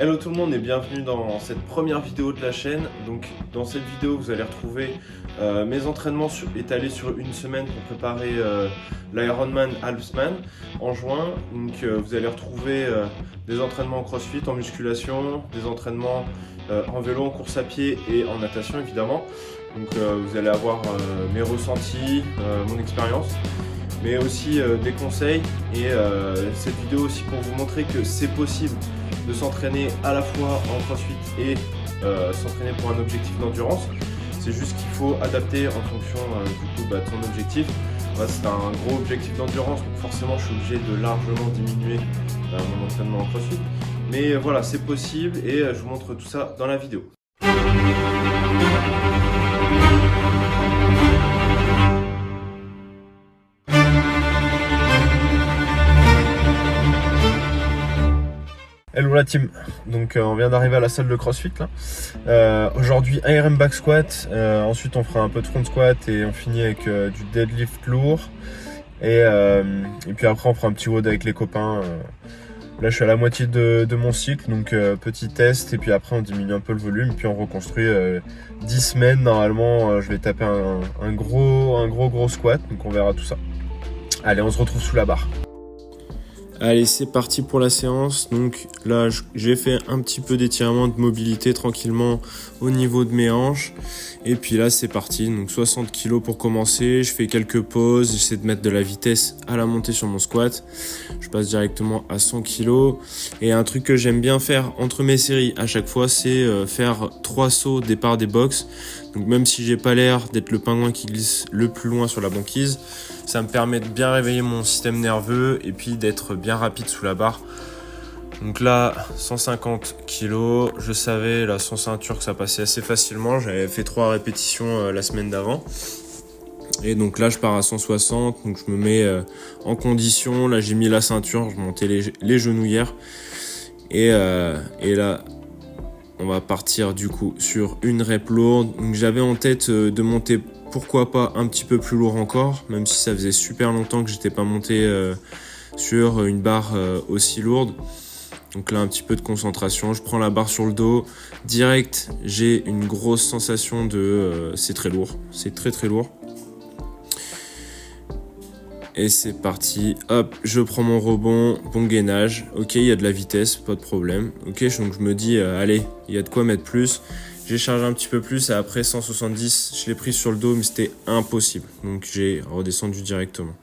Hello tout le monde et bienvenue dans cette première vidéo de la chaîne. Donc dans cette vidéo vous allez retrouver mes entraînements étalés sur une semaine pour préparer l'Ironman Halfman en juin. Donc vous allez retrouver des entraînements en crossfit, en musculation, des entraînements en vélo, en course à pied et en natation évidemment. Donc vous allez avoir mes ressentis, mon expérience, mais aussi des conseils et cette vidéo aussi pour vous montrer que c'est possible de s'entraîner à la fois en crossfit et s'entraîner pour un objectif d'endurance. C'est juste qu'il faut adapter en fonction de ton objectif. Moi, c'est un gros objectif d'endurance, donc forcément je suis obligé de largement diminuer mon entraînement en crossfit. Mais voilà, c'est possible et je vous montre tout ça dans la vidéo. Hello la team, donc on vient d'arriver à la salle de CrossFit là. Aujourd'hui RM back squat, ensuite on fera un peu de front squat et on finit avec du deadlift lourd et puis après on fera un petit WOD avec les copains. Là je suis à la moitié de mon cycle, donc petit test et puis après on diminue un peu le volume puis on reconstruit 10 semaines normalement. Je vais taper un gros squat, donc on verra tout ça. Allez, on se retrouve sous la barre. Allez, c'est parti pour la séance. Donc là, j'ai fait un petit peu d'étirement de mobilité tranquillement au niveau de mes hanches. Et puis là, c'est parti. Donc 60 kg pour commencer. Je fais quelques pauses. J'essaie de mettre de la vitesse à la montée sur mon squat. Je passe directement à 100 kg. Et un truc que j'aime bien faire entre mes séries à chaque fois, c'est faire 3 sauts au départ des box. Donc même si j'ai pas l'air d'être le pingouin qui glisse le plus loin sur la banquise, ça me permet de bien réveiller mon système nerveux et puis d'être bien rapide sous la barre. Donc là, 150 kg, je savais là sans ceinture que ça passait assez facilement. J'avais fait 3 répétitions la semaine d'avant. Et donc là, je pars à 160, donc je me mets en condition. Là, j'ai mis la ceinture, je montais les genouillères. Et là, on va partir du coup sur une rep lourde. Donc j'avais en tête de monter pourquoi pas un petit peu plus lourd encore, même si ça faisait super longtemps que j'étais pas monté sur une barre aussi lourde. Donc là un petit peu de concentration, je prends la barre sur le dos, direct j'ai une grosse sensation de c'est très lourd, c'est très lourd. Et c'est parti, hop, je prends mon rebond, bon gainage, ok, il y a de la vitesse, pas de problème. Ok, donc je me dis, allez, il y a de quoi mettre plus. J'ai chargé un petit peu plus et après 170, je l'ai pris sur le dos, mais c'était impossible. Donc j'ai redescendu directement.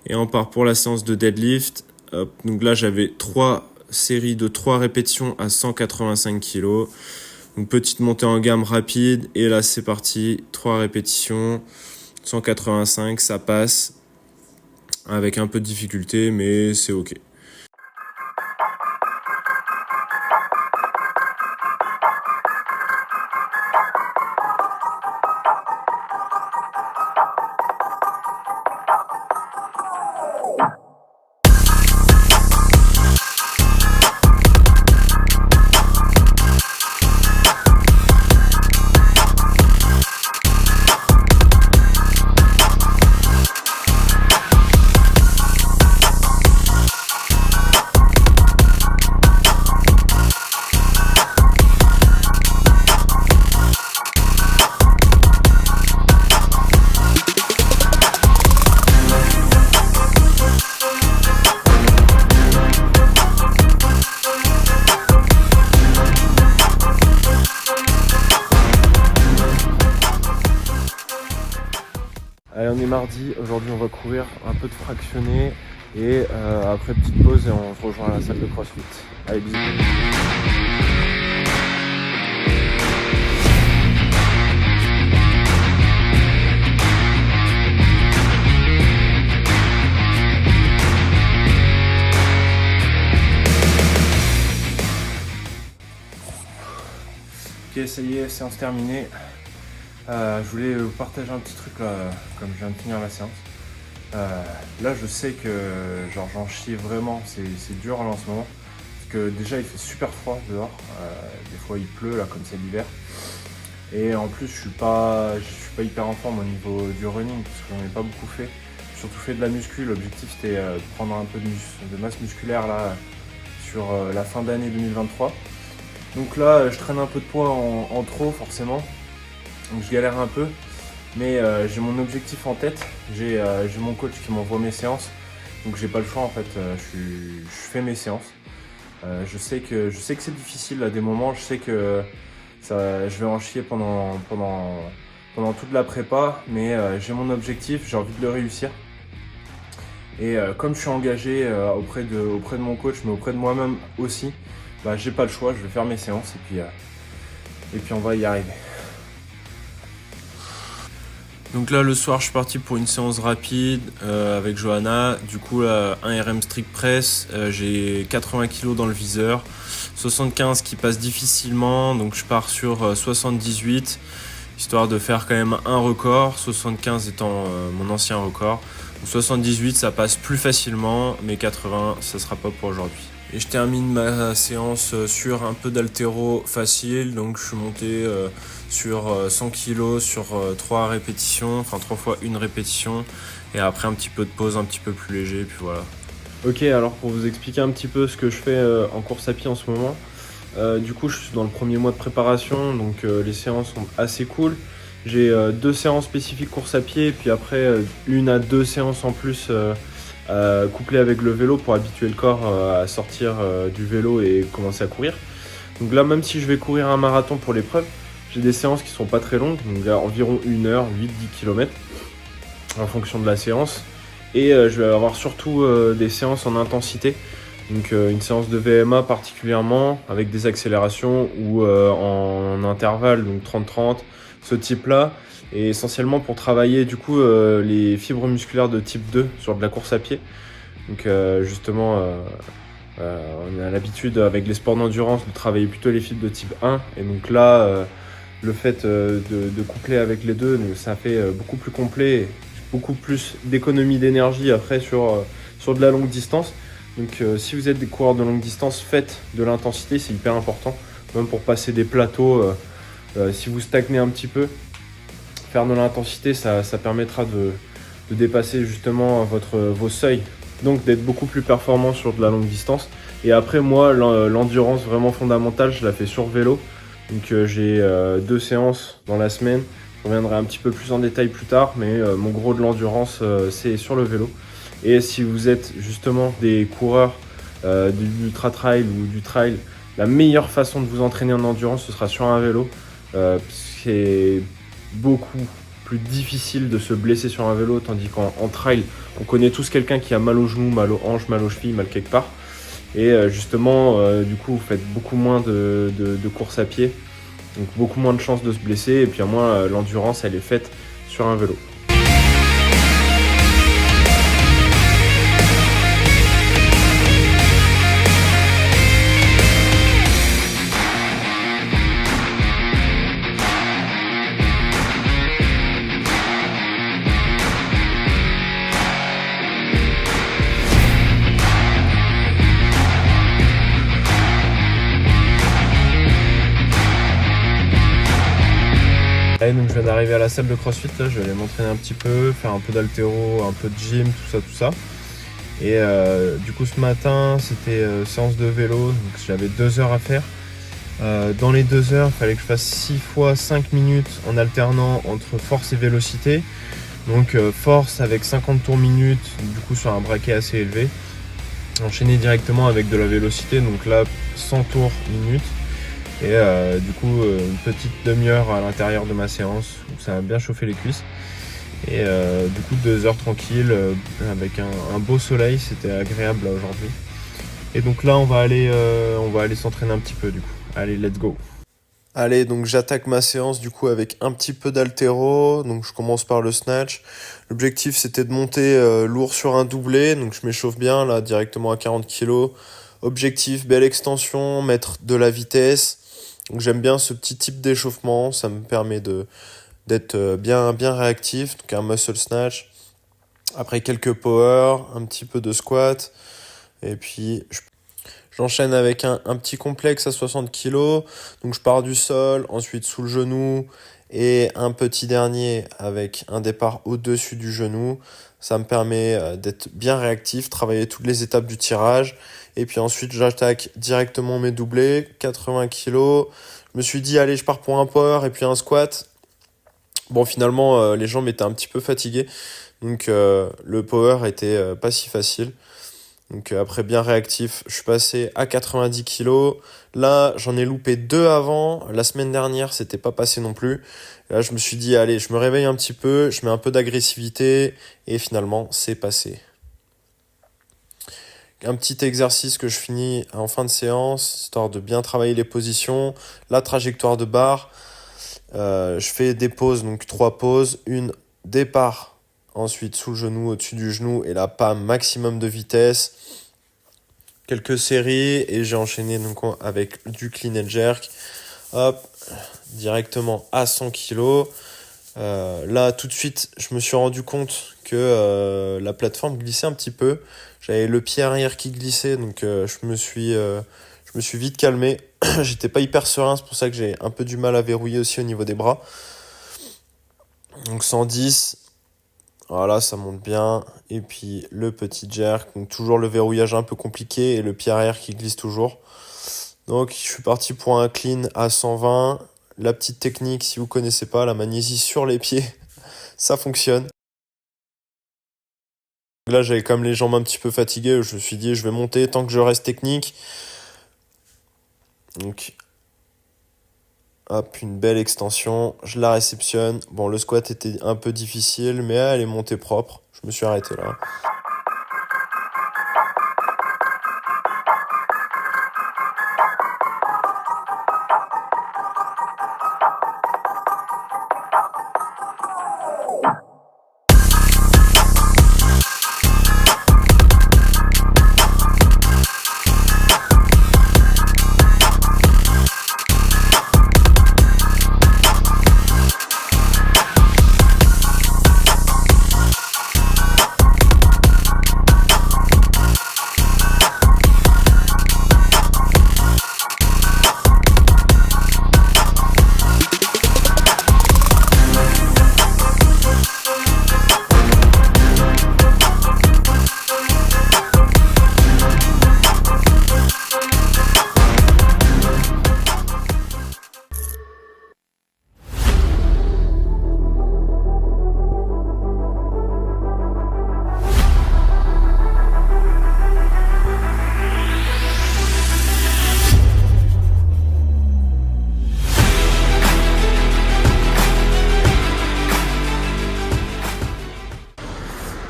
Et on part pour la séance de deadlift. Hop, donc là, j'avais 3 séries de 3 répétitions à 185 kg. Donc petite montée en gamme rapide. Et là, c'est parti, 3 répétitions, 185, ça passe. Avec un peu de difficulté, mais c'est ok. Allez, on est mardi, aujourd'hui on va courir un peu de fractionné et après petite pause et on se rejoint à la salle de CrossFit. Allez, bisous. Ok, ça y est, séance terminée. Je voulais vous partager un petit truc là, comme je viens de finir la séance. Là je sais que j'en chie vraiment, c'est dur là en ce moment. Parce que déjà il fait super froid dehors, des fois il pleut là comme c'est l'hiver. Et en plus je suis pas hyper en forme au niveau du running parce que j'en ai pas beaucoup fait. J'ai surtout fait de la muscu, l'objectif c'était de prendre un peu de masse musculaire là sur la fin d'année 2023. Donc là, je traîne un peu de poids en trop forcément, donc je galère un peu, mais j'ai mon objectif en tête, j'ai mon coach qui m'envoie mes séances, donc j'ai pas le choix en fait, je fais mes séances. Je sais que c'est difficile à des moments, je sais que je vais en chier pendant toute la prépa, mais j'ai mon objectif, j'ai envie de le réussir. Et comme je suis engagé auprès de mon coach, mais auprès de moi-même aussi, bah, j'ai pas le choix, je vais faire mes séances et puis on va y arriver. Donc là, le soir, je suis parti pour une séance rapide avec Johanna. Du coup, là, un RM strict press, j'ai 80 kg dans le viseur, 75 qui passe difficilement, donc je pars sur 78, histoire de faire quand même un record, 75 étant mon ancien record. Donc 78, ça passe plus facilement, mais 80, ça sera pas pour aujourd'hui. Et je termine ma séance sur un peu d'haltéro facile, donc je suis monté sur 100 kg sur 3 répétitions, enfin 3 fois une répétition, et après un petit peu de pause un petit peu plus léger, puis voilà. Ok, alors pour vous expliquer un petit peu ce que je fais en course à pied en ce moment, du coup je suis dans le premier mois de préparation, donc les séances sont assez cool. J'ai 2 séances spécifiques course à pied, puis après 1 à 2 séances en plus couplé avec le vélo pour habituer le corps à sortir du vélo et commencer à courir. Donc là, même si je vais courir un marathon pour l'épreuve, j'ai des séances qui sont pas très longues, donc là, environ 1 heure, 8-10 km en fonction de la séance. Et je vais avoir surtout des séances en intensité, donc une séance de VMA particulièrement avec des accélérations ou en intervalle, donc 30-30, ce type-là. Et essentiellement pour travailler du coup les fibres musculaires de type 2 sur de la course à pied. Donc justement, on a l'habitude avec les sports d'endurance de travailler plutôt les fibres de type 1. Et donc là, le fait de coupler avec les deux, ça fait beaucoup plus complet, beaucoup plus d'économie d'énergie après sur de la longue distance. Donc si vous êtes des coureurs de longue distance, faites de l'intensité, c'est hyper important. Même pour passer des plateaux, si vous stagnez un petit peu, faire de l'intensité, ça permettra de dépasser justement vos seuils, donc d'être beaucoup plus performant sur de la longue distance. Et après moi, l'endurance vraiment fondamentale, je la fais sur vélo. Donc j'ai 2 séances dans la semaine. Je reviendrai un petit peu plus en détail plus tard, mais mon gros de l'endurance, c'est sur le vélo. Et si vous êtes justement des coureurs d'ultra trail ou du trail, la meilleure façon de vous entraîner en endurance, ce sera sur un vélo. C'est beaucoup plus difficile de se blesser sur un vélo, tandis qu'en trail, on connaît tous quelqu'un qui a mal aux genoux, mal aux hanches, mal aux chevilles, mal quelque part. Et justement, du coup, vous faites beaucoup moins de courses à pied, donc beaucoup moins de chances de se blesser. Et puis à moins, l'endurance, elle est faite sur un vélo. Allez, donc je viens d'arriver à la salle de CrossFit, là, je vais aller m'entraîner un petit peu, faire un peu d'haltéro, un peu de gym, tout ça. Et du coup ce matin c'était séance de vélo, donc j'avais 2 heures à faire. Dans les 2 heures, il fallait que je fasse 6 fois 5 minutes en alternant entre force et vélocité. Donc force avec 50 tours minutes, du coup sur un braquet assez élevé. Enchaîné directement avec de la vélocité, donc là 100 tours minutes. Et du coup une petite demi-heure à l'intérieur de ma séance où ça a bien chauffé les cuisses. Et du coup 2 heures tranquilles avec un beau soleil, c'était agréable là aujourd'hui. Et donc là on va aller s'entraîner un petit peu du coup. Allez, let's go. Allez, donc j'attaque ma séance du coup avec un petit peu d'haltéro. Donc je commence par le snatch. L'objectif c'était de monter lourd sur un doublé, donc je m'échauffe bien là directement à 40 kg. Objectif, belle extension, mettre de la vitesse. Donc j'aime bien ce petit type d'échauffement, ça me permet d'être bien réactif. Donc un muscle snatch. Après quelques power, un petit peu de squat. Et puis j'enchaîne avec un petit complexe à 60 kg. Donc je pars du sol, ensuite sous le genou et un petit dernier avec un départ au-dessus du genou. Ça me permet d'être bien réactif, travailler toutes les étapes du tirage. Et puis ensuite, j'attaque directement mes doublés, 80 kg. Je me suis dit, allez, je pars pour un power et puis un squat. Bon, finalement, les jambes étaient un petit peu fatiguées. Donc, le power était pas si facile. Donc, après, bien réactif, je suis passé à 90 kg. Là, j'en ai loupé 2 avant. La semaine dernière, c'était pas passé non plus. Là, je me suis dit, allez, je me réveille un petit peu, je mets un peu d'agressivité. Et finalement, c'est passé. Un petit exercice que je finis en fin de séance, histoire de bien travailler les positions, la trajectoire de barre. Je fais des pauses, donc 3 pauses. Une départ, ensuite sous le genou, au-dessus du genou, et là, pam, maximum de vitesse. Quelques séries, et j'ai enchaîné donc avec du clean and jerk. Hop, directement à 100 kg. Là, tout de suite, je me suis rendu compte que la plateforme glissait un petit peu. J'avais le pied arrière qui glissait, donc je me suis vite calmé. J'étais pas hyper serein, c'est pour ça que j'ai un peu du mal à verrouiller aussi au niveau des bras. Donc 110, voilà, ça monte bien. Et puis le petit jerk, donc toujours le verrouillage un peu compliqué et le pied arrière qui glisse toujours. Donc je suis parti pour un clean à 120. La petite technique, si vous connaissez pas, la magnésie sur les pieds, ça fonctionne. Là, j'avais quand même les jambes un petit peu fatiguées. Je me suis dit, je vais monter tant que je reste technique. Donc, hop, une belle extension. Je la réceptionne. Bon, le squat était un peu difficile, mais elle est montée propre. Je me suis arrêté là.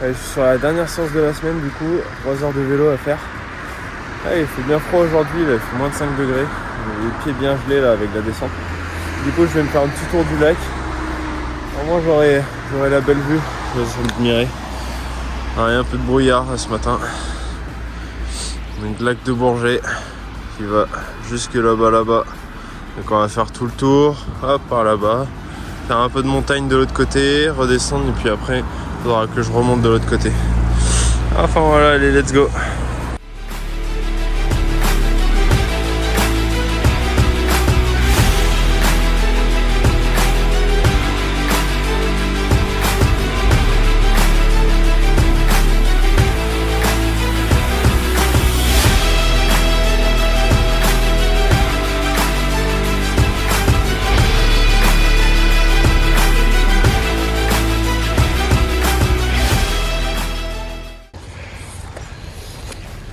Je suis sur la dernière séance de la semaine, du coup, 3 heures de vélo à faire. Il fait bien froid aujourd'hui, il fait moins de 5 degrés. Les pieds bien gelés là avec la descente. Du coup, je vais me faire un petit tour du lac. Au moins, j'aurai la belle vue. Je vais m'admirer. Il y a un peu de brouillard là, ce matin. Donc, lac de Bourget qui va jusque là-bas. Donc, on va faire tout le tour. Hop, par là-bas. Faire un peu de montagne de l'autre côté, redescendre et puis après, il faudra que je remonte de l'autre côté. Enfin voilà, allez, let's go.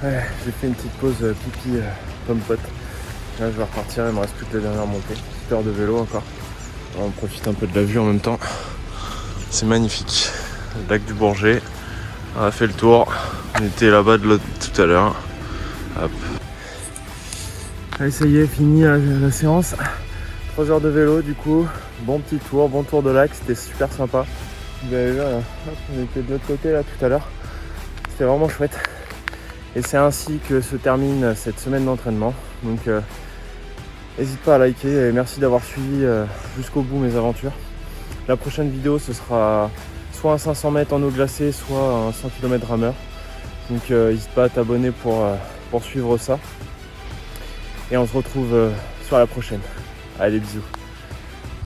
Ouais, j'ai fait une petite pause pipi pomme pote. Là je vais repartir, il me reste plus que la dernière montée. Petite heure de vélo encore. On profite un peu de la vue en même temps. C'est magnifique. Le lac du Bourget. On a fait le tour. On était là-bas de l'autre tout à l'heure. Hop. Allez, ça y est, fini la séance. 3 heures de vélo du coup. Bon petit tour, bon tour de lac, c'était super sympa. Vous avez vu, hop, on était de l'autre côté là tout à l'heure. C'était vraiment chouette. Et c'est ainsi que se termine cette semaine d'entraînement. Donc n'hésite pas à liker et merci d'avoir suivi jusqu'au bout mes aventures. La prochaine vidéo ce sera soit un 500 mètres en eau glacée, soit un 100 km rameur. Donc n'hésite pas à t'abonner pour suivre ça. Et on se retrouve sur la prochaine. Allez, bisous.